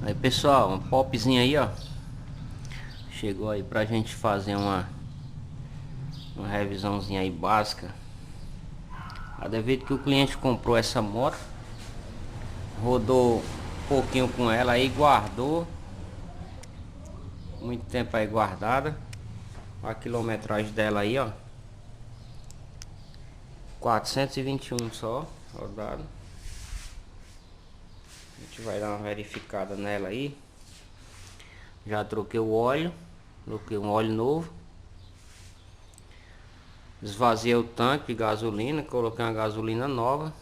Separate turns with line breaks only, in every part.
Aí pessoal, uma popzinha aí, ó. Chegou aí pra gente fazer uma revisãozinha aí básica. Devido que o cliente comprou essa moto, rodou um pouquinho com ela aí, guardou muito tempo aí guardada. A quilometragem dela aí, ó, 421 só rodado. A gente vai dar uma verificada nela aí. Já troquei o óleo, coloquei um óleo novo. Esvaziei o tanque de gasolina, coloquei uma gasolina nova.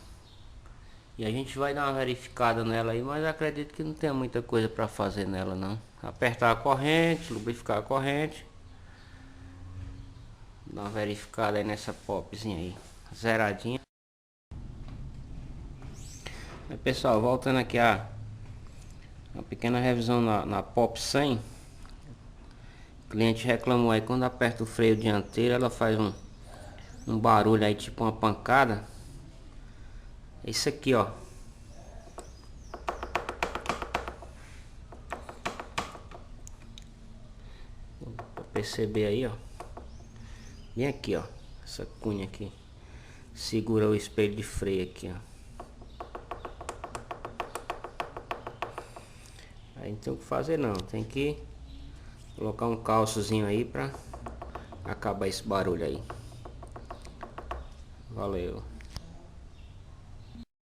E a gente vai dar uma verificada nela aí, mas acredito que não tem muita coisa para fazer nela não. Apertar a corrente, lubrificar a corrente. Dar uma verificada aí nessa popzinha aí, zeradinha. Aí pessoal, voltando aqui a uma pequena revisão na Pop 100. O cliente reclamou aí, quando aperta o freio dianteiro ela faz um barulho aí, tipo uma pancada. Isso aqui, ó. Pra perceber aí, ó. Bem aqui, ó. Essa cunha aqui segura o espelho de freio aqui, ó. Aí não tem o que fazer não, tem que colocar um calçozinho aí pra acabar esse barulho aí. Valeu.